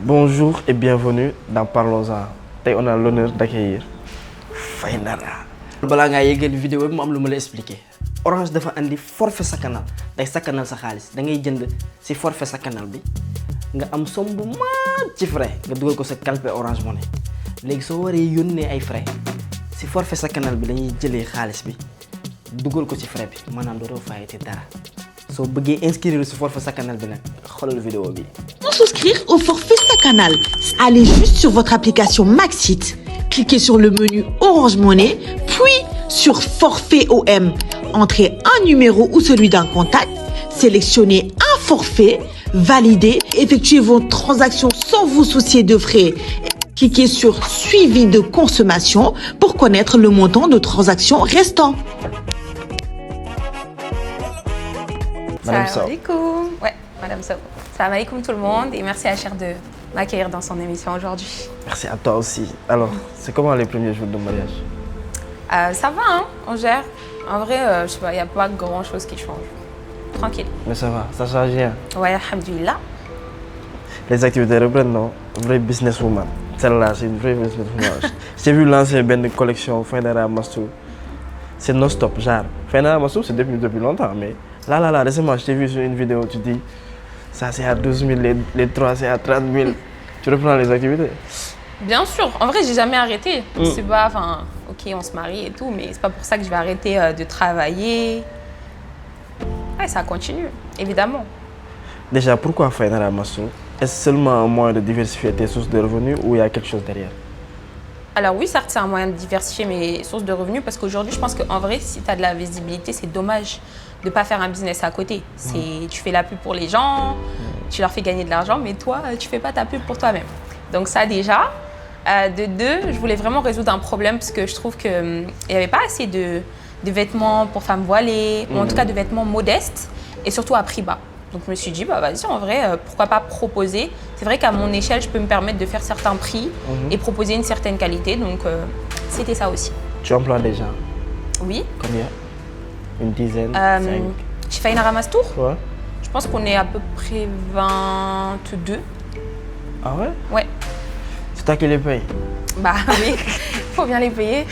Bonjour et bienvenue dans Parlons-en. Tey on a l'honneur d'accueillir Faynara. balaa ngaa yeggal vidéo bi mu am lu ma la expliquer. Orange dafa andi forfait sa canal day sakkanal sa xaalis da ngay jënd ci forfait sa canal bi nga am somme bu mag ci frais nga dugal ko sa calpe Orange Money léegi soo waree yónnee ay frais ci forfait sa canal bi dañuy jëlee xaalis bi dugal ko ci frais bi maanaam dootoo fayati dara soo bëggee inscrire ci forfait sa canal bi nag xoolal vidéo bi. Pour souscrire au forfait Sacanal, allez juste sur votre application Maxit, cliquez sur le menu Orange Money, puis sur Forfait OM. Entrez un numéro ou celui d'un contact, sélectionnez un forfait, validez, effectuez vos transactions sans vous soucier de frais. Cliquez sur Suivi de consommation pour connaître le montant de transactions restant. Madame Sow. Salam alaikum. Ouais, Madame Sow. Salam alaikum tout le monde et merci à Cher de m'accueillir dans son émission aujourd'hui. Merci à toi aussi. Alors, c'est comment les premiers jours de mariage? Ça va, hein, on gère. En vrai, je sais pas, il n'y a pas grand chose qui change. Tranquille. Mais ça va, ça change rien. Ouais, alhamdoulilah. Les activités reprennent, non? Vraie businesswoman. Celle-là, c'est une vraie businesswoman. J'ai vu lancer une collection Faynara Mastou. C'est non-stop, genre. Faynara Mastou, c'est depuis longtemps, mais là, récemment, je t'ai vu sur une vidéo, tu dis, ça c'est à 12 000, les 3 c'est à 30 000. Tu reprends les activités? Bien sûr, en vrai, j'ai jamais arrêté. C'est pas, enfin, ok, on se marie et tout, mais c'est pas pour ça que je vais arrêter de travailler. Ouais, ça continue, évidemment. Déjà, pourquoi Faynara Mastou? Est-ce seulement un moyen de diversifier tes sources de revenus ou il y a quelque chose derrière? Alors oui, certes, c'est un moyen de diversifier mes sources de revenus parce qu'aujourd'hui, je pense qu'en vrai, si tu as de la visibilité, c'est dommage de ne pas faire un business à côté. Tu fais la pub pour les gens, tu leur fais gagner de l'argent, mais toi, tu ne fais pas ta pub pour toi-même. Donc ça déjà. De deux, je voulais vraiment résoudre un problème parce que je trouve qu'il n'y avait pas assez de vêtements pour femmes voilées, ou en tout cas de vêtements modestes et surtout à prix bas. Donc je me suis dit, bah vas-y, en vrai, pourquoi pas proposer. C'est vrai qu'à mon échelle, je peux me permettre de faire certains prix et proposer une certaine qualité. Donc c'était ça aussi. Tu emploies des gens? Oui. Combien? Une dizaine? 5? Chez Faynara Mastour, Ouais. je pense qu'on est à peu près 22. Ah ouais? Ouais. C'est toi qui les payes? Bah oui, faut bien les payer.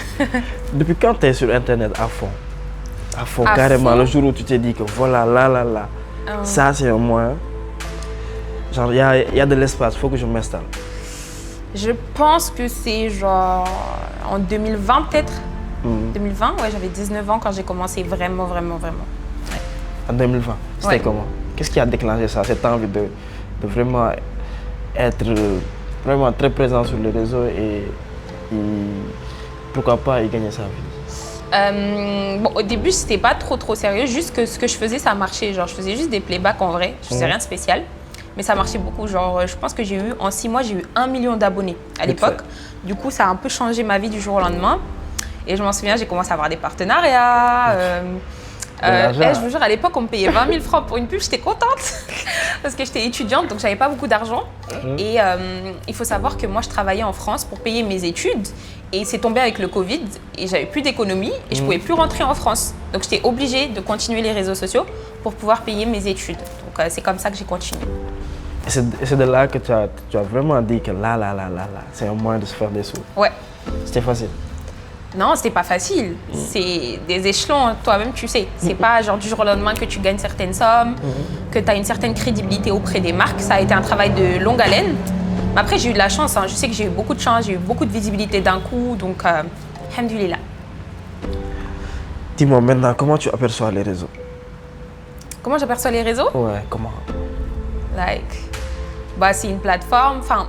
Depuis quand tu es sur Internet à fond? À fond, À carrément. fond. Le jour où tu t'es dit que voilà, là. Ça, c'est un moyen. Genre, il y a de l'espace, il faut que je m'installe. Je pense que c'est genre en 2020 peut-être. 2020, ouais, j'avais 19 ans quand j'ai commencé vraiment. Ouais. En 2020, c'était Ouais. comment? Qu'est-ce qui a déclenché ça, cette envie de vraiment être vraiment très présent sur les réseaux et pourquoi pas y gagner sa vie? Bon, au début, c'était pas trop sérieux, juste que ce que je faisais, ça marchait. Genre, je faisais juste des playbacks en vrai, je faisais rien de spécial. Mais ça marchait beaucoup. Genre, je pense que en 6 mois, j'ai eu 1 million d'abonnés à l'époque. Du coup, ça a un peu changé ma vie du jour au lendemain. Et je m'en souviens, j'ai commencé à avoir des partenariats. Je vous jure, à l'époque, on me payait 20 000 francs pour une pub, j'étais contente parce que j'étais étudiante, donc j'avais pas beaucoup d'argent. Et il faut savoir que moi, je travaillais en France pour payer mes études. Et c'est tombé avec le Covid et j'avais plus d'économie et je pouvais plus rentrer en France. Donc j'étais obligée de continuer les réseaux sociaux pour pouvoir payer mes études. Donc c'est comme ça que j'ai continué. Et c'est de là que tu as vraiment dit que là, c'est un moyen de se faire des sous. Ouais. C'était facile? Non, c'était pas facile. C'est des échelons, toi-même tu sais. C'est pas genre du jour au lendemain que tu gagnes certaines sommes, que tu as une certaine crédibilité auprès des marques. Ça a été un travail de longue haleine. Mais après, j'ai eu de la chance. Hein. Je sais que j'ai eu beaucoup de chance, j'ai eu beaucoup de visibilité d'un coup. Donc, alhamdoulilah. Dis-moi maintenant, comment tu aperçois les réseaux? Comment j'aperçois les réseaux? Ouais, comment? C'est une plateforme. Enfin,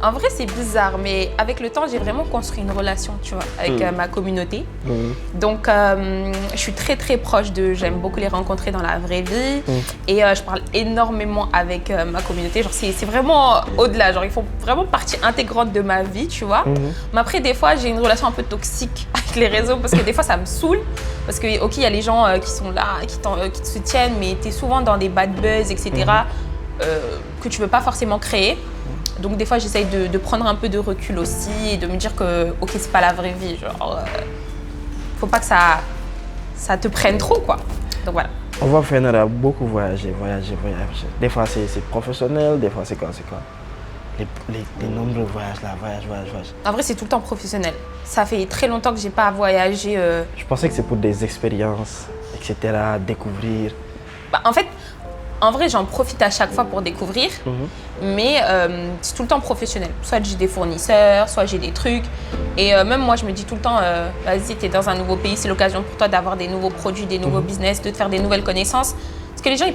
en vrai, c'est bizarre, mais avec le temps, j'ai vraiment construit une relation, tu vois, avec ma communauté. Donc, je suis très proche d'eux. J'aime beaucoup les rencontrer dans la vraie vie. Et je parle énormément avec ma communauté. Genre, c'est vraiment au-delà. Genre, ils font vraiment partie intégrante de ma vie, tu vois. Mais après, des fois, j'ai une relation un peu toxique avec les réseaux parce que des fois, ça me saoule. Parce que, ok, il y a les gens qui sont là, qui te soutiennent, mais tu es souvent dans des bad buzz, etc. Que tu veux pas forcément créer. Donc des fois j'essaye de prendre un peu de recul aussi et de me dire que ok, c'est pas la vraie vie, genre faut pas que ça te prenne trop quoi. Donc voilà. On voit Faynara beaucoup voyager. Des fois c'est professionnel, des fois c'est quoi? les nombreux voyages là, voyage. En vrai, c'est tout le temps professionnel. Ça fait très longtemps que j'ai pas voyagé. Je pensais que c'est pour des expériences, etc., découvrir. Bah, en vrai, j'en profite à chaque fois pour découvrir, mais c'est tout le temps professionnel. Soit j'ai des fournisseurs, soit j'ai des trucs. Et même moi, je me dis tout le temps, vas-y, t'es dans un nouveau pays, c'est l'occasion pour toi d'avoir des nouveaux produits, des nouveaux business, de te faire des nouvelles connaissances. Parce que les gens,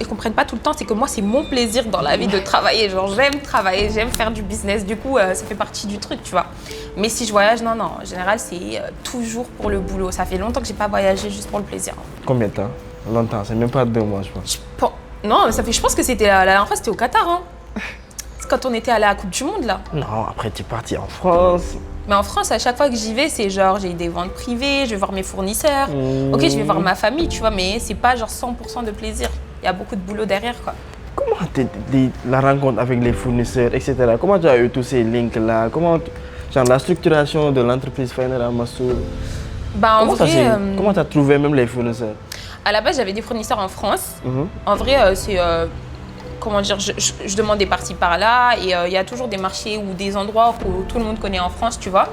ils comprennent pas tout le temps, c'est que moi, c'est mon plaisir dans la vie de travailler. Genre, j'aime travailler, j'aime faire du business. Du coup, ça fait partie du truc, tu vois. Mais si je voyage, non. En général, c'est toujours pour le boulot. Ça fait longtemps que j'ai pas voyagé juste pour le plaisir. Combien de temps? Longtemps, c'est même pas 2 mois, je pense. Non, je pense que c'était la dernière fois, c'était au Qatar. Hein. C'est quand on était allé à la Coupe du Monde, là. Non, après, tu es parti en France. Mais en France, à chaque fois que j'y vais, c'est genre, j'ai des ventes privées, je vais voir mes fournisseurs. Ok, je vais voir ma famille, tu vois, mais c'est pas genre 100% de plaisir. Il y a beaucoup de boulot derrière, quoi. Comment la rencontre avec les fournisseurs, etc. Comment tu as eu tous ces links-là? Genre la structuration de l'entreprise Fainera Massour. Bah, en vrai, comment tu as trouvé même les fournisseurs? À la base, j'avais des fournisseurs en France. En vrai, c'est... comment dire, je demandais par-ci par-là et il y a toujours des marchés ou des endroits que tout le monde connaît en France, tu vois.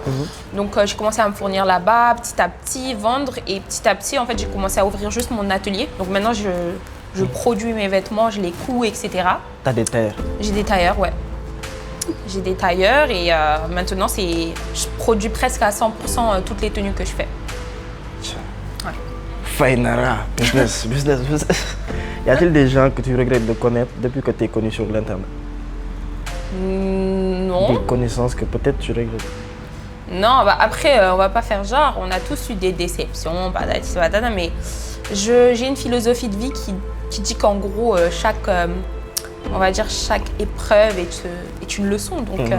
Donc j'ai commencé à me fournir là-bas, petit à petit, vendre et petit à petit, en fait, j'ai commencé à ouvrir juste mon atelier. Donc maintenant, je produis mes vêtements, je les couds, etc. T'as des tailleurs? J'ai des tailleurs, ouais. J'ai des tailleurs et maintenant, je produis presque à 100% toutes les tenues que je fais. Ouais. Fainera, business. Y a-t-il des gens que tu regrettes de connaître depuis que tu es connu sur l'internet? Non. Des connaissances que peut-être tu regrettes? Non, bah après, on va pas faire genre, on a tous eu des déceptions, mais j'ai une philosophie de vie qui dit qu'en gros, on va dire chaque épreuve est une leçon. Donc,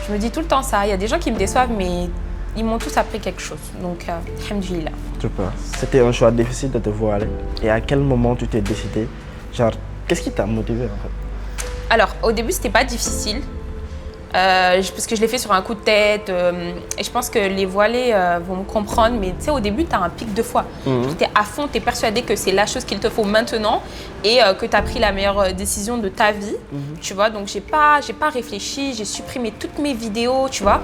je me dis tout le temps ça. Il y a des gens qui me déçoivent, mais ils m'ont tous appris quelque chose. Donc, alhamdoulilah. Super. C'était un choix difficile de te voir aller. Et à quel moment tu t'es décidé? Genre, qu'est-ce qui t'a motivé en fait? Alors, au début, c'était pas difficile. Parce que je l'ai fait sur un coup de tête. Et je pense que les voilés vont me comprendre. Mais tu sais, au début, tu as un pic de foi. Tu es à fond, tu es persuadé que c'est la chose qu'il te faut maintenant et que tu as pris la meilleure décision de ta vie. Tu vois, donc j'ai pas réfléchi. J'ai supprimé toutes mes vidéos, tu vois.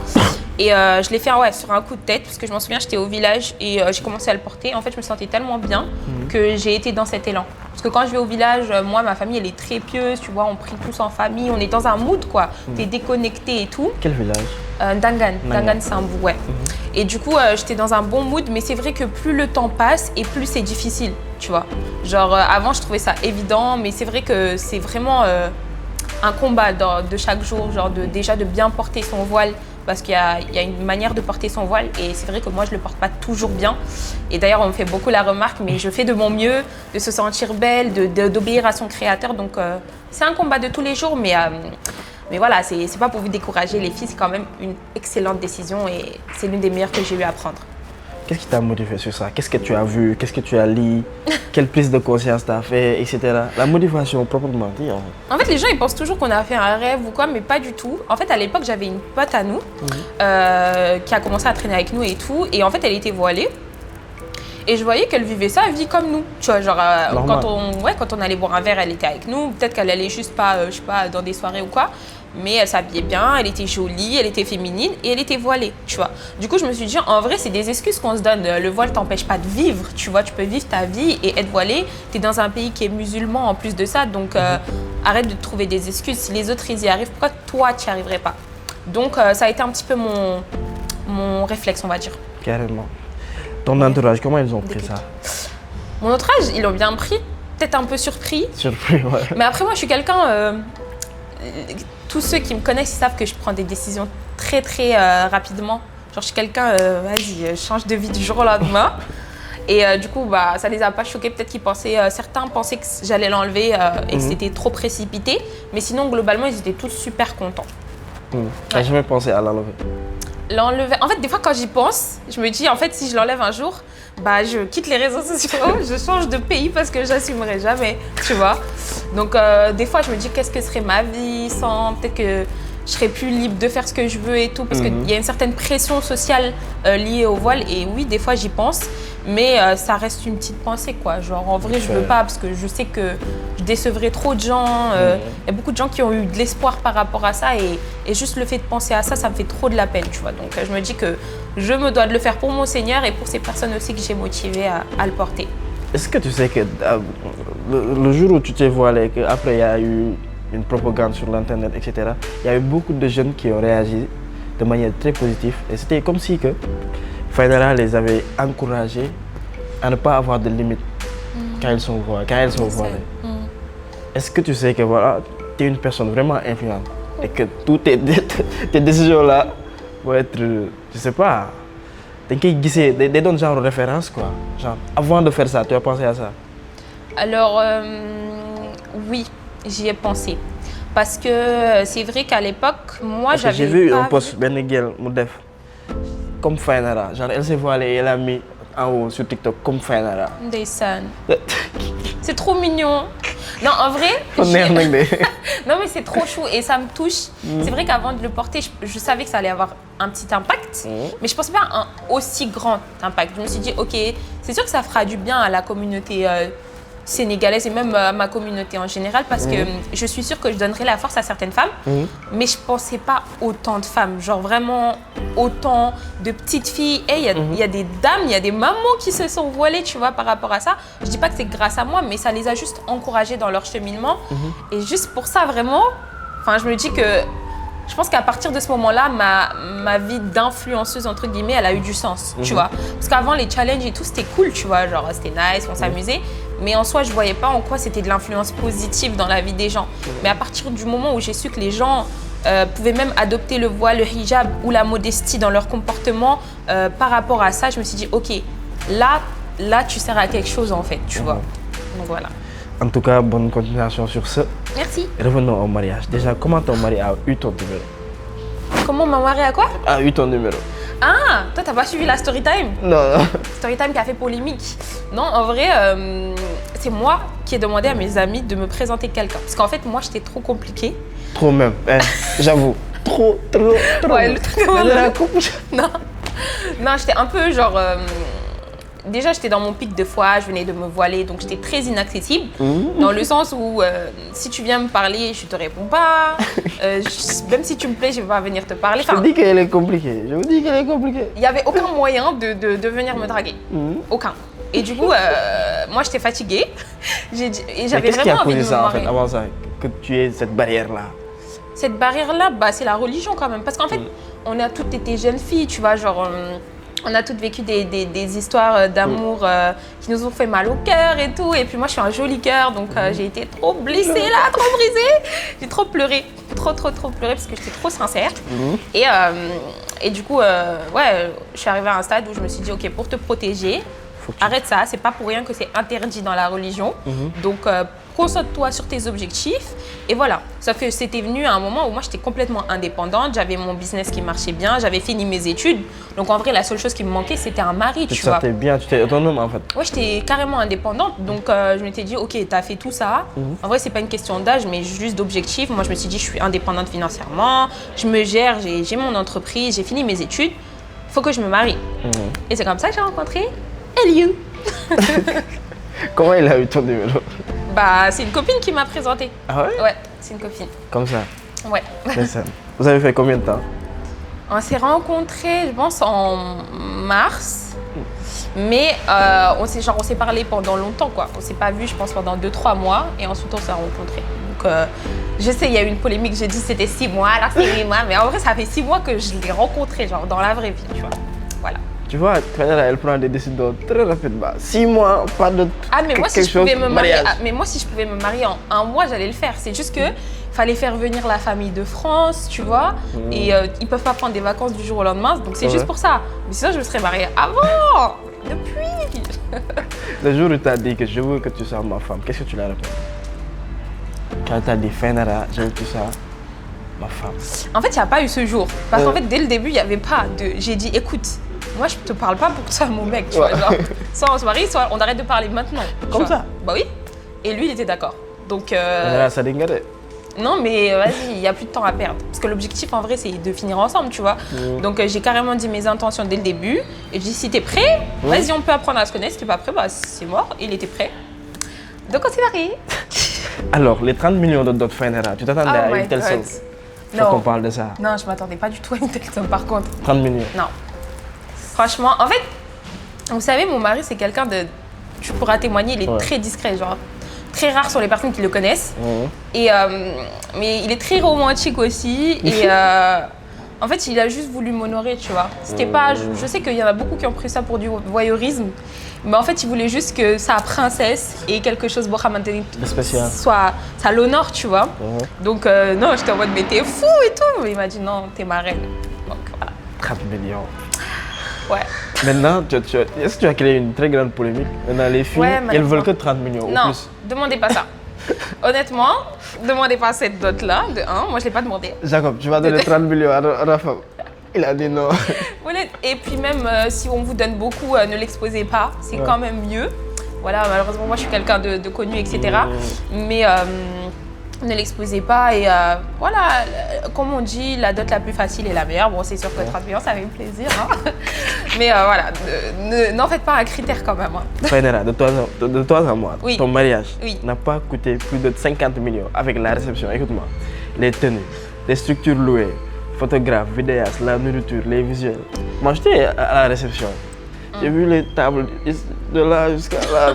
Et je l'ai fait sur un coup de tête parce que je m'en souviens, j'étais au village et j'ai commencé à le porter. En fait, je me sentais tellement bien que j'ai été dans cet élan. Parce que quand je vais au village, moi, ma famille, elle est très pieuse, tu vois, on prie tous en famille, on est dans un mood, quoi. T'es déconnecté et tout. Quel village? Dangan, c'est un bout, ouais. Et du coup, j'étais dans un bon mood, mais c'est vrai que plus le temps passe et plus c'est difficile, tu vois. Genre, avant, je trouvais ça évident, mais c'est vrai que c'est vraiment un combat de chaque jour, genre déjà de bien porter son voile. Parce qu'il y a une manière de porter son voile et c'est vrai que moi je le porte pas toujours bien. Et d'ailleurs on me fait beaucoup la remarque, mais je fais de mon mieux, de se sentir belle, d'obéir à son créateur. Donc c'est un combat de tous les jours, mais voilà, c'est pas pour vous décourager les filles, c'est quand même une excellente décision et c'est l'une des meilleures que j'ai eu à prendre. Qu'est-ce qui t'a motivé sur ça? Qu'est-ce que tu as vu? Qu'est-ce que tu as lu? Quelle prise de conscience t'as fait, etc. La motivation proprement dit. En fait, les gens ils pensent toujours qu'on a fait un rêve ou quoi, mais pas du tout. En fait, à l'époque, j'avais une pote à nous qui a commencé à traîner avec nous et tout. Et en fait, elle était voilée. Et je voyais qu'elle vivait sa vie comme nous. Tu vois, genre, quand on allait boire un verre, elle était avec nous. Peut-être qu'elle allait juste pas, je sais pas, dans des soirées ou quoi. Mais elle s'habillait bien, elle était jolie, elle était féminine et elle était voilée, tu vois. Du coup, je me suis dit, en vrai, c'est des excuses qu'on se donne. Le voile t'empêche pas de vivre, tu vois. Tu peux vivre ta vie et être voilée. T'es dans un pays qui est musulman en plus de ça. Donc, arrête de te trouver des excuses. Si les autres, ils y arrivent, pourquoi toi, tu n'y arriverais pas? Donc, ça a été un petit peu mon réflexe, on va dire. Carrément. Ton entourage, comment ils ont pris ça? Mon entourage, ils l'ont bien pris. Peut-être un peu surpris. Surpris, ouais. Mais après, moi, je suis quelqu'un... tous ceux qui me connaissent, ils savent que je prends des décisions très, très rapidement. Genre, je suis quelqu'un, vas-y, change de vie du jour au lendemain. Et du coup, bah, ça les a pas choqués. Peut-être qu'ils pensaient, certains pensaient que j'allais l'enlever et que c'était trop précipité. Mais sinon, globalement, ils étaient tous super contents. T'as jamais pensé à l'enlever? L'enlever. En fait, des fois, quand j'y pense, je me dis, en fait, si je l'enlève un jour, bah, je quitte les réseaux sociaux, je change de pays parce que j'assumerai jamais, tu vois. Donc, des fois, je me dis, qu'est-ce que serait ma vie sans... Peut-être que je serai plus libre de faire ce que je veux et tout, parce qu'il y a une certaine pression sociale liée au voile. Et oui, des fois, j'y pense, mais ça reste une petite pensée, quoi. Genre, en vrai, je veux pas, parce que je sais que je décevrai trop de gens. Il y a beaucoup de gens qui ont eu de l'espoir par rapport à ça, et juste le fait de penser à ça, ça me fait trop de la peine, tu vois. Donc, je me dis que je me dois de le faire pour mon Seigneur et pour ces personnes aussi que j'ai motivées à le porter. Est-ce que tu sais que le jour où tu t'es voilé, qu'après il y a eu une propagande sur l'internet, etc., il y a eu beaucoup de jeunes qui ont réagi de manière très positive. Et c'était comme si que Faidara les avait encouragés à ne pas avoir de limites quand ils sont voilés. Est-ce que tu sais que voilà, tu es une personne vraiment influente et que toutes tes décisions-là vont être, je sais pas, des donnent genre référence, quoi. Genre, avant de faire ça, tu as pensé à ça? Alors, oui, j'y ai pensé. Parce que c'est vrai qu'à l'époque, moi, j'avais. J'ai vu un post, Beniguel Moudef, comme Fainara. Genre, elle s'est voilée et elle a mis en haut sur TikTok comme Fainara. Ndeysaan. C'est trop mignon. Non, en vrai. Non, mais c'est trop chou et ça me touche. C'est vrai qu'avant de le porter, je savais que ça allait avoir un petit impact, mais je ne pensais pas à un aussi grand impact. Je me suis dit, ok, c'est sûr que ça fera du bien à la communauté sénégalaise et même à ma communauté en général, parce que je suis sûre que je donnerai la force à certaines femmes, mais je ne pensais pas autant de femmes, genre vraiment autant de petites filles. Et il y a des dames, il y a des mamans qui se sont voilées, tu vois, par rapport à ça. Je ne dis pas que c'est grâce à moi, mais ça les a juste encouragées dans leur cheminement. Et juste pour ça, vraiment, je me dis que je pense qu'à partir de ce moment-là, ma vie d'influenceuse, entre guillemets, elle a eu du sens, tu vois. Parce qu'avant, les challenges et tout, c'était cool, tu vois, genre c'était nice, on s'amusait. Mais en soi, je voyais pas en quoi c'était de l'influence positive dans la vie des gens. Mais à partir du moment où j'ai su que les gens pouvaient même adopter le voile, le hijab ou la modestie dans leur comportement, par rapport à ça, je me suis dit, ok, là, tu sers à quelque chose, en fait, tu vois. Donc voilà. En tout cas, bonne continuation sur ce. Merci. Revenons au mariage. Déjà, comment ton mari a eu ton numéro? Comment ma mari a quoi? A eu ton numéro. Ah, toi, t'as pas suivi la story time? Non. Story time qui a fait polémique. Non, en vrai, c'est moi qui ai demandé à mes amis de me présenter quelqu'un. Parce qu'en fait, moi, j'étais trop compliquée. Trop même, j'avoue. Trop. Ouais, le truc Non, j'étais un peu genre... Déjà, j'étais dans mon pic de foi, je venais de me voiler, donc j'étais très inaccessible. Dans le sens où, si tu viens me parler, je te réponds pas. Même si tu me plais, je ne vais pas venir te parler. Je vous dis qu'elle est compliquée. Il n'y avait aucun moyen de venir me draguer. Aucun. Et du coup, moi, j'étais fatiguée. J'avais vraiment envie de me marier. Qu'est-ce qui a causé ça, en fait, avant ça, que tu aies cette barrière-là? Cette barrière-là, c'est la religion quand même. Parce qu'en fait, on a toutes été jeunes filles, tu vois, genre... On a toutes vécu des histoires d'amour qui nous ont fait mal au cœur et tout. Et puis moi, je suis un joli cœur, donc j'ai été trop blessée là, trop brisée. J'ai trop pleuré, trop pleuré parce que j'étais trop sincère. Et du coup, ouais, je suis arrivée à un stade où je me suis dit, ok, pour te protéger, arrête ça. C'est pas pour rien que c'est interdit dans la religion. Donc, concentre-toi sur tes objectifs. Et voilà. Sauf que c'était venu à un moment où moi, j'étais complètement indépendante. J'avais mon business qui marchait bien. J'avais fini mes études. Donc, en vrai, la seule chose qui me manquait, c'était un mari, tu vois. Tu te sentais bien, tu étais autonome, en fait. Ouais, j'étais carrément indépendante. Donc, je m'étais dit, ok, t'as fait tout ça. En vrai, c'est pas une question d'âge, mais juste d'objectif. Moi, je me suis dit, je suis indépendante financièrement. Je me gère, j'ai mon entreprise, j'ai fini mes études. Il faut que je me marie. Et c'est comme ça que j'ai rencontré Eliou. Comment il a eu ton numéro? C'est une copine qui m'a présenté. Ah ouais? Ouais, c'est une copine. Comme ça? Ouais. Vous avez fait combien de temps? On s'est rencontrés, je pense, en mars. Mais on s'est parlé pendant longtemps, quoi. On s'est pas vu, je pense, pendant 2-3 mois. Et ensuite, on s'est rencontrés. Donc, je sais, il y a eu une polémique. J'ai dit c'était 6 mois, alors c'est 8 mois. Mais en vrai, ça fait 6 mois que je l'ai rencontré, genre dans la vraie vie, tu vois. Voilà. Tu vois, elle prend des décisions très rapidement. 6 mois, pas de mais moi, si je pouvais me marier, mais moi, si je pouvais me marier en 1 mois, j'allais le faire. C'est juste que fallait faire venir la famille de France, tu vois. Et ils peuvent pas prendre des vacances du jour au lendemain. Donc, c'est juste pour ça. Mais sinon, je me serais mariée avant. Depuis. Le jour où tu as dit que je veux que tu sois ma femme, qu'est-ce que tu l'as répondu? Quand tu as dit Fainara, je veux que tu sois ma femme. En fait, il n'y a pas eu ce jour. Parce qu'en fait, dès le début, il n'y avait pas de... J'ai dit, écoute, moi, je te parle pas pour que tu sois mon mec, tu vois. Genre, soit on se marie, soit on arrête de parler maintenant. Comme ça? Bah oui. Et lui, il était d'accord. Donc... Ça Non, mais vas-y, il n'y a plus de temps à perdre. Parce que l'objectif, en vrai, c'est de finir ensemble, tu vois. Donc, j'ai carrément dit mes intentions dès le début. Et j'ai dit, si t'es prêt, vas-y, on peut apprendre à se connaître. Si t'es pas prêt, bah, c'est mort. Il était prêt. Donc, on s'est mariés. Alors, les 30 millions de dot Fainera, tu t'attendais à une telle somme? Faut qu'on parle de ça. Non, je m'attendais pas du tout à une telle somme, par contre. 30 millions? Non. Franchement, en fait, vous savez, mon mari, c'est quelqu'un de... Tu pourras témoigner, il est très discret, genre... Très rare sur les personnes qui le connaissent. Et, mais il est très romantique aussi. Et en fait, il a juste voulu m'honorer, tu vois. C'était pas... Je sais qu'il y en a beaucoup qui ont pris ça pour du voyeurisme. Mais en fait, il voulait juste que sa princesse ait quelque chose de spécial. Soit... Ça l'honore, tu vois. Donc, non, j'étais en mode, mais t'es fou et tout. Mais il m'a dit, non, t'es ma reine. Donc, voilà. 30 millions. Ouais. Maintenant, est-ce que tu as créé une très grande polémique? Maintenant, les filles, elles veulent que 30 millions ou non, plus. demandez pas ça. Honnêtement, demandez pas cette dot-là, de 1. Moi, je l'ai pas demandé. Jacob, tu vas donner 30 millions à Rafa. Il a dit non. Et puis même, si on vous donne beaucoup, ne l'exposez pas. C'est quand même mieux. Voilà, malheureusement, moi, je suis quelqu'un de connu, etc. Mais ne l'exposez pas. Et voilà, comme on dit, la dot la plus facile est la meilleure. Bon, c'est sûr que 30 millions, ça fait plaisir. Hein. Mais voilà, n'en faites pas un critère quand même. Hein. Fainera, de toi à moi, ton mariage n'a pas coûté plus de 50 millions avec la réception. Écoute-moi, les tenues, les structures louées, photographes, vidéastes, la nourriture, les visuels. Moi, j'étais à la réception. J'ai vu les tables de là jusqu'à là.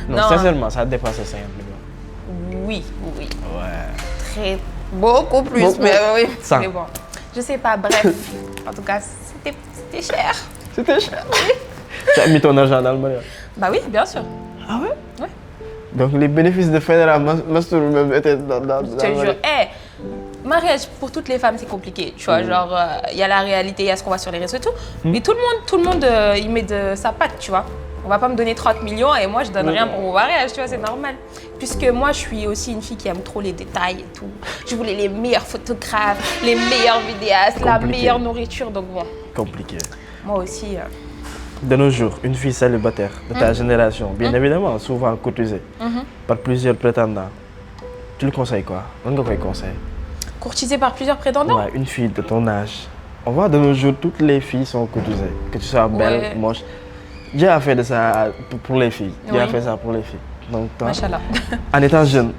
Non, sincèrement, ça a dépassé 50 millions. Oui. Ouais. Beaucoup plus, mais oui. Ça. Mais bon, je sais pas, bref. En tout cas, c'était cher. C'était cher. Tu as mis ton argent dans le mariage? Bah oui, bien sûr. Ah ouais? Ouais. Donc les bénéfices de Fainera Mastour même étaient dans Je te jure. Mariage pour toutes les femmes, c'est compliqué. Tu vois, genre, il y a la réalité, il y a ce qu'on voit sur les réseaux et tout. Mais tout le monde, il met de sa patte, tu vois. On va pas me donner 30 millions et moi je donne rien pour mon mariage, tu vois, c'est normal. Puisque moi je suis aussi une fille qui aime trop les détails et tout. Je voulais les meilleurs photographes, les meilleurs vidéastes, la meilleure nourriture, donc bon. Compliqué. Moi aussi. De nos jours, une fille célibataire de ta génération, bien évidemment, souvent courtisée par plusieurs prétendants, tu le conseilles quoi? Qu'est-ce que tu conseilles? Courtisée par plusieurs prétendants? Ouais, une fille de ton âge. On voit de nos jours, toutes les filles sont courtisées. Que tu sois belle, moche. Dieu a fait de ça pour les filles. Dieu a fait ça pour les filles. Donc toi, en étant jeune,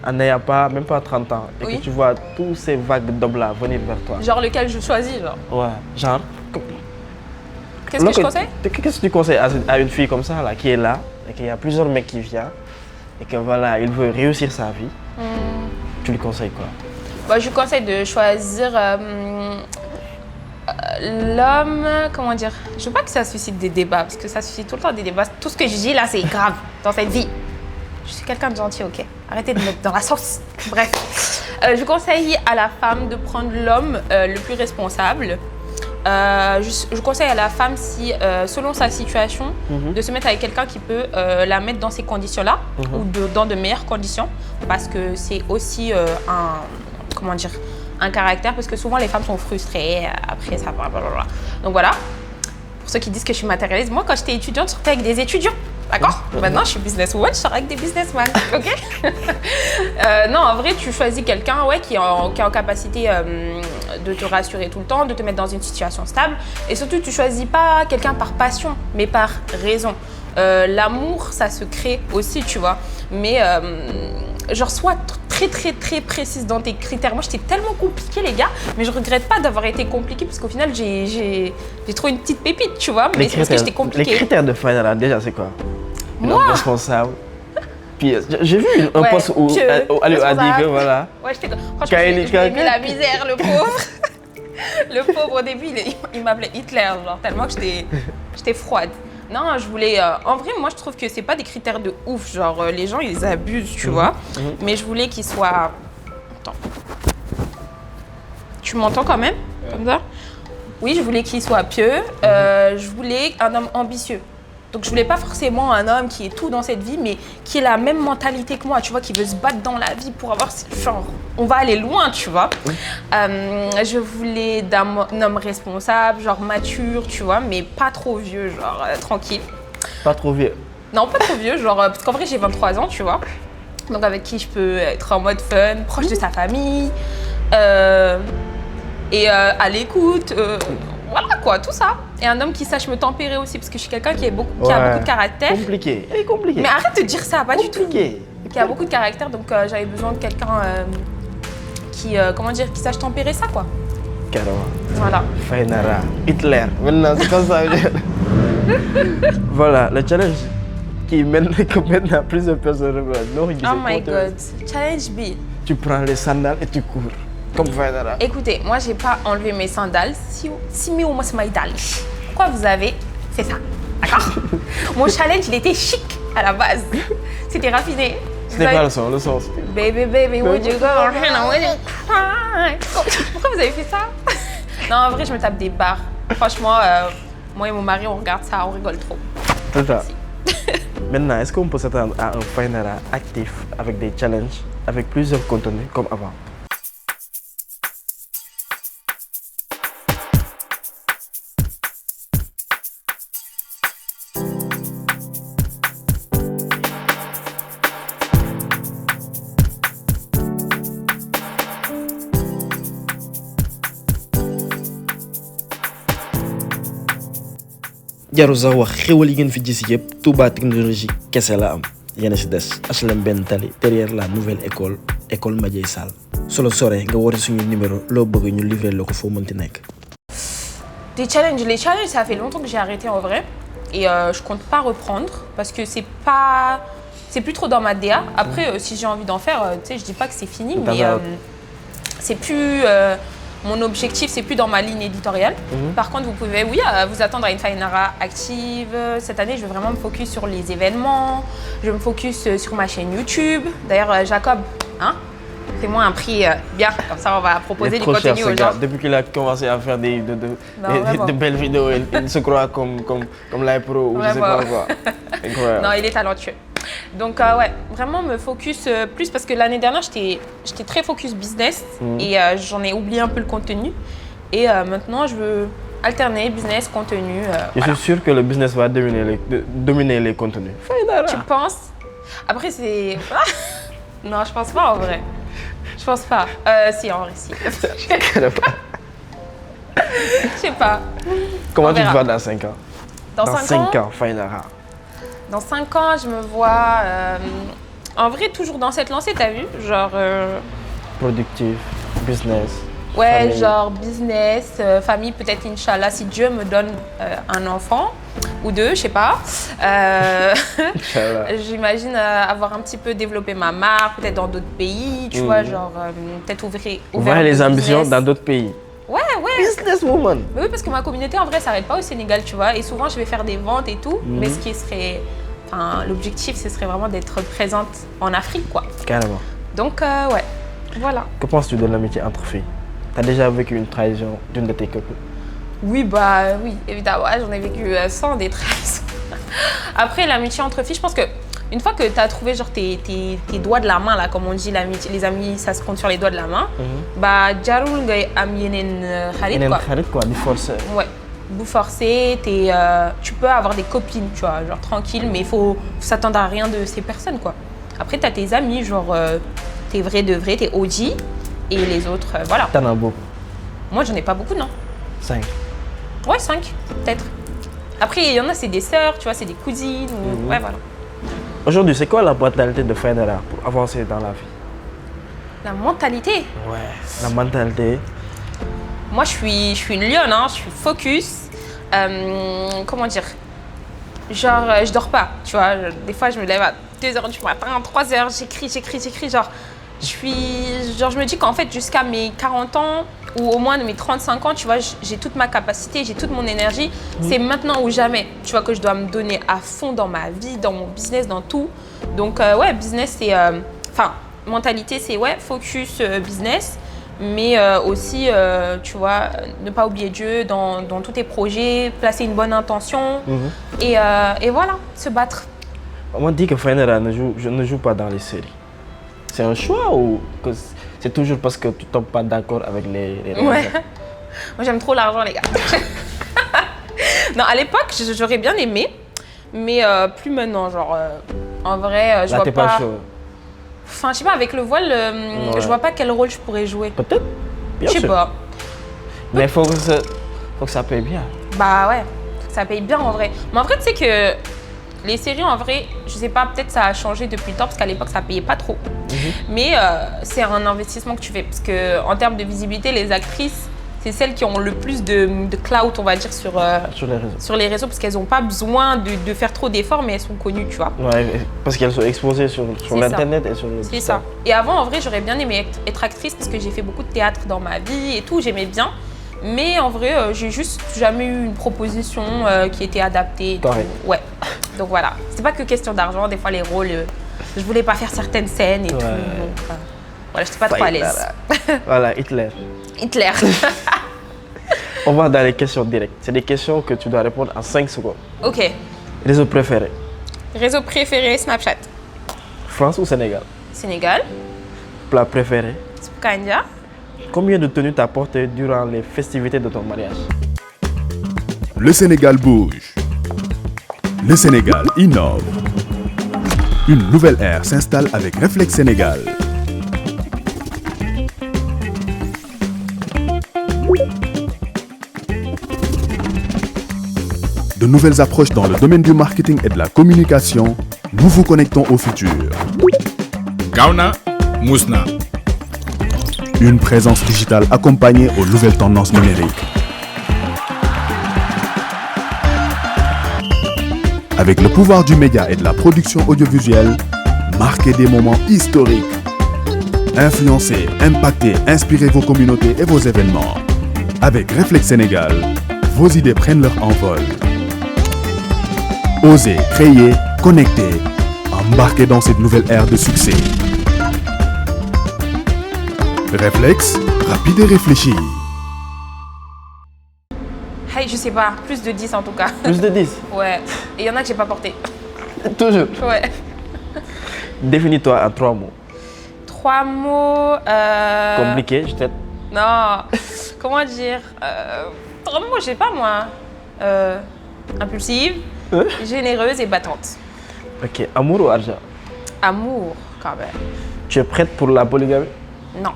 en n'ayant pas, même pas 30 ans, et que tu vois tous ces vagues d'hommes là venir vers toi. Genre lequel je choisis, genre? Ouais, genre. Qu'est-ce que je conseille? Qu'est-ce que tu conseilles à une fille comme ça, là, qui est là, et qu'il y a plusieurs mecs qui viennent, et que voilà, il veut réussir sa vie, tu lui conseilles quoi? Bah, je lui conseille de choisir l'homme, comment dire, je veux pas que ça suscite des débats, parce que ça suscite tout le temps des débats. Tout ce que je dis là, c'est grave dans cette vie. Je suis quelqu'un de gentil, ok? Arrêtez de me mettre dans la sauce. Bref, je conseille à la femme de prendre l'homme le plus responsable. Je conseille à la femme, si, selon sa situation, de se mettre avec quelqu'un qui peut la mettre dans ces conditions-là, ou dans de meilleures conditions, parce que c'est aussi comment dire, un caractère, parce que souvent les femmes sont frustrées après ça, blablabla. Donc voilà, pour ceux qui disent que je suis matérialiste, moi quand j'étais étudiante, je sortais avec des étudiants, d'accord? Maintenant je suis businesswoman, je sors avec des businessmen, ok? Non, en vrai, tu choisis quelqu'un qui est en capacité de te rassurer tout le temps, de te mettre dans une situation stable, et surtout tu choisis pas quelqu'un par passion, mais par raison. L'amour, ça se crée aussi, tu vois, mais genre sois très précise dans tes critères. Moi, j'étais tellement compliquée, les gars, mais je regrette pas d'avoir été compliquée, parce qu'au final, j'ai trouvé une petite pépite, tu vois, mais c'est parce que j'étais compliquée. Les critères de Fainera, déjà, c'est quoi? Moi, responsable. Puis j'ai vu un post où elle a dit que voilà. Ouais, franchement, j'ai mis la misère, le pauvre. Le pauvre, au début, il m'appelait Hitler, genre, tellement que j'étais froide. Non, je voulais... en vrai, moi, je trouve que c'est pas des critères de ouf. Genre, les gens, ils abusent, tu vois. Mais je voulais qu'il soit... Attends. Tu m'entends quand même? Comme ça? Oui, je voulais qu'il soit pieux. Je voulais un homme ambitieux. Donc, je voulais pas forcément un homme qui est tout dans cette vie, mais qui ait la même mentalité que moi, tu vois, qui veut se battre dans la vie pour avoir... Genre, on va aller loin, tu vois. Je voulais d'un homme responsable, genre mature, tu vois, mais pas trop vieux, genre tranquille. Pas trop vieux? Non, pas trop vieux, genre... parce qu'en vrai, j'ai 23 ans, tu vois. Donc avec qui je peux être en mode fun, proche de sa famille, et à l'écoute, voilà quoi, tout ça. Et un homme qui sache me tempérer aussi, parce que je suis quelqu'un qui a beaucoup de caractère. Compliqué, elle est compliquée. Mais arrête de dire ça, pas du tout. Compliqué. Qui a beaucoup de caractère, donc j'avais besoin de quelqu'un qui sache tempérer ça quoi. Carrément. Voilà. Fainara, Hitler. Maintenant, c'est comme ça. Voilà, le challenge qui mène que maintenant plusieurs personnes. Oh my god, challenge B. Tu prends les sandales et tu cours. Comme Fainara. Écoutez, moi j'ai pas enlevé mes sandales. Si mais au moins c'est quoi vous avez, c'est ça. D'accord. Mon challenge il était chic à la base. C'était raffiné. C'était pas le son Baby, baby, would you go around with it? Pourquoi vous avez fait ça? Non, en vrai, je me tape des barres. Franchement, moi et mon mari, on regarde ça, on rigole trop. C'est ça. Maintenant, est-ce qu'on peut s'attendre à un Fainara actif avec des challenges, avec plusieurs contenus comme avant? jaru sax wax xéwal yi ngeen fi gis yëpp Touba Technologie kese la am yéen a si des HLM benn tali derrière la nouvelle école Madiaye Sall solo sore nga woote suñu numéro loo bëgg ñu livrer la ko foo mënti nekk. Les challenges, ça fait longtemps que j'ai arrêté en vrai et je compte pas reprendre parce que c'est plus trop dans ma DA. Après, si j'ai envie d'en faire, tu sais, je dis pas que c'est fini, mais c'est plus mon objectif, c'est plus dans ma ligne éditoriale. Par contre, vous pouvez, vous attendre à une Fainara active. Cette année, je vais vraiment me focus sur les événements. Je vais me focus sur ma chaîne YouTube. D'ailleurs, Jacob, hein, fais-moi un prix bien, comme ça on va proposer du contenu aux gens. Depuis qu'il a commencé à faire de belles vidéos, il se croit comme l'iPro ou je sais pas quoi. Incroyable. Non, il est talentueux. Donc ouais, vraiment me focus plus parce que l'année dernière j'étais très focus business et j'en ai oublié un peu le contenu. Et maintenant je veux alterner business, contenu. Je suis sûr que le business va dominer les contenus. Tu penses? Après c'est... Non, je pense pas en vrai. Je pense pas. Si, en vrai, si. Je sais pas. Comment tu te vois dans 5 ans? Dans 5 ans, Fainara. Dans 5 ans, je me vois... en vrai, toujours dans cette lancée, t'as vu? Genre... Productif, business. Ouais, famille. genre business, famille, peut-être Inch'Allah, si Dieu me donne un enfant ou deux, je sais pas. J'imagine avoir un petit peu développé ma marque, peut-être dans d'autres pays, tu vois, genre peut-être ouvrir les ambitions business. dans d'autres pays. Ouais. Businesswoman. Mais oui, parce que ma communauté, en vrai, s'arrête pas au Sénégal, tu vois. Et souvent, je vais faire des ventes et tout. Mais ce qui serait... Enfin, l'objectif, ce serait vraiment d'être présente en Afrique, quoi. Carrément. Donc, ouais, voilà. Que penses-tu de l'amitié entre filles? T'as déjà vécu une trahison d'une de tes copines? Oui, oui, évidemment, j'en ai vécu 100 des trahisons. Après, l'amitié entre filles, je pense que une fois que tu as trouvé genre tes doigts de la main, là, comme on dit, les amis, ça se compte sur les doigts de la main, bah, jarul ngay am yenen xarit quoi, du forcer. Ouais, vous forcer, tu peux avoir des copines, tu vois, genre tranquille, mais il faut s'attendre à rien de ces personnes, quoi. Après, tu as tes amis, genre, t'es vrai de vrai, t'es OG. Et les autres, voilà. T'en as beaucoup? Moi, j'en ai pas beaucoup, non. 5? Ouais, 5, peut-être. Après, il y en a, c'est des sœurs, tu vois, c'est des cousines. Ouais, voilà. Aujourd'hui, c'est quoi la mentalité de Fainara pour avancer dans la vie? La mentalité? Ouais, la mentalité. Moi, je suis une lionne, hein, je suis focus. Comment dire? Genre, je dors pas, tu vois. Des fois, je me lève à 2h du matin, 3h, j'écris, genre... je me dis qu'en fait, jusqu'à mes 40 ans ou au moins de mes 35 ans, tu vois, j'ai toute ma capacité, j'ai toute mon énergie. C'est maintenant ou jamais, tu vois, que je dois me donner à fond dans ma vie, dans mon business, dans tout. Donc, ouais, business, c'est... Enfin, mentalité, c'est, ouais, focus business, mais aussi, tu vois, ne pas oublier Dieu dans tous tes projets, placer une bonne intention et voilà, se battre. On m'a dit que Fainara ne joue pas dans les séries. C'est un choix ou que c'est toujours parce que tu ne tombes pas d'accord avec les Ouais. Moi, j'aime trop l'argent, les gars. Non, à l'époque, j'aurais bien aimé, mais plus maintenant. Genre, en vrai, je vois pas... chaud. Enfin, je sais pas, avec le voile, je vois pas quel rôle je pourrais jouer. Peut-être. Bien Je sais sûr. pas. Mais faut que ça paye bien. Bah ouais, ça paye bien en vrai. Mais en vrai, tu sais que les séries, en vrai, je sais pas, peut-être ça a changé depuis le temps, parce qu'à l'époque, ça payait pas trop. Mais c'est un investissement que tu fais, parce qu'en termes de visibilité, les actrices, c'est celles qui ont le plus de clout, on va dire, sur Sur les réseaux. sur les réseaux, parce qu'elles n'ont pas besoin de faire trop d'efforts, mais elles sont connues, tu vois. Ouais, parce qu'elles sont exposées sur C'est l'internet et sur le. C'est ça. Et avant, en vrai, j'aurais bien aimé être actrice, parce que j'ai fait beaucoup de théâtre dans ma vie et tout, j'aimais bien. Mais en vrai, j'ai juste jamais eu une proposition qui était adaptée. Pareil. Ouais. Donc voilà. C'est pas que question d'argent. Des fois, les rôles, je voulais pas faire certaines scènes et tout. Donc, voilà, j'étais pas trop à l'aise. Voilà, Hitler. Hitler. On va dans les questions directes. C'est des questions que tu dois répondre en 5 secondes. Ok. Réseau préféré, Réseau préféré, Snapchat. France ou Sénégal? Sénégal. Plat préféré, Kanya. combien de tenues t'as porté durant les festivités de ton mariage? Le Sénégal bouge. Le Sénégal innove. Une nouvelle ère s'installe avec Réflexe Sénégal. De nouvelles approches dans le domaine du marketing et de la communication, nous vous connectons au futur. Gauna Mousna. Une présence digitale accompagnée aux nouvelles tendances numériques. Avec le pouvoir du média et de la production audiovisuelle, marquez des moments historiques. Influencez, impactez, inspirez vos communautés et vos événements. Avec Réflexe Sénégal, vos idées prennent leur envol. Osez, créer, connecter, embarquez dans cette nouvelle ère de succès. Réflexe, rapide et réfléchi. Hey, je sais pas, plus de 10 en tout cas. Plus de 10. Ouais. Et il y en a que j'ai pas porté. Toujours. Ouais. Définis-toi en 3 mots. 3 mots. Compliqué, je t'aide. Non. Comment dire 3 mots, je sais pas moi. Impulsive, généreuse et battante. Ok, amour ou argent? Amour, quand même. Tu es prête pour la polygamie? Non.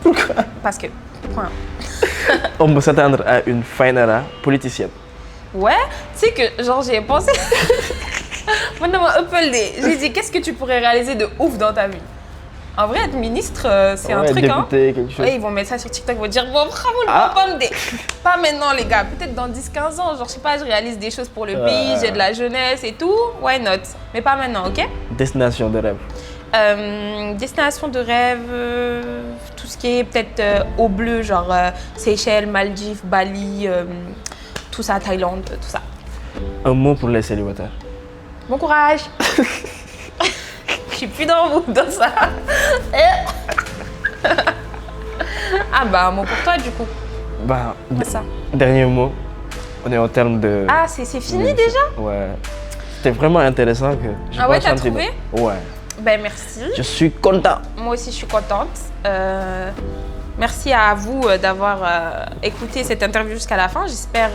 Pourquoi? Parce que. Point. On peut s'attendre à une Fainara politicienne. Ouais, tu sais que, genre, j'ai pensé. Moi, dans mon Apple Day, j'ai dit, qu'est-ce que tu pourrais réaliser de ouf dans ta vie? En vrai, être ministre, c'est un truc, hein. député, quelque chose. Ouais, ils vont mettre ça sur TikTok, ils vont dire, bon, bravo le Apple Day. Pas maintenant, les gars, peut-être dans 10-15 ans, genre, je sais pas, je réalise des choses pour le pays, j'ai de la jeunesse et tout, why not? Mais pas maintenant, ok? Destination de rêve. Destination de rêve, tout ce qui est peut-être eau bleue, genre Seychelles, Maldives, Bali, tout ça, Thaïlande, tout ça. Un mot pour les célibataires. Bon courage. Je suis plus dans ça. Ah bah un mot pour toi du coup. Bah, C'est ça. dernier mot. On est au terme de. Ah c'est fini déjà? Ouais. C'était vraiment intéressant que. j'ai Ah ouais, pas t'as senti trouvé? Ouais. Ben merci. Je suis content. Moi aussi je suis contente. Merci à vous d'avoir écouté cette interview jusqu'à la fin. J'espère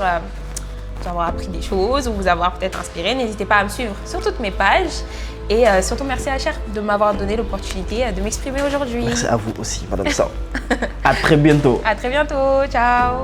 vous avoir appris des choses ou vous avoir peut-être inspiré. N'hésitez pas à me suivre sur toutes mes pages. Et surtout, merci à Cher de m'avoir donné l'opportunité de m'exprimer aujourd'hui. Merci à vous aussi, Madame Sao. À très bientôt. À très bientôt. Ciao.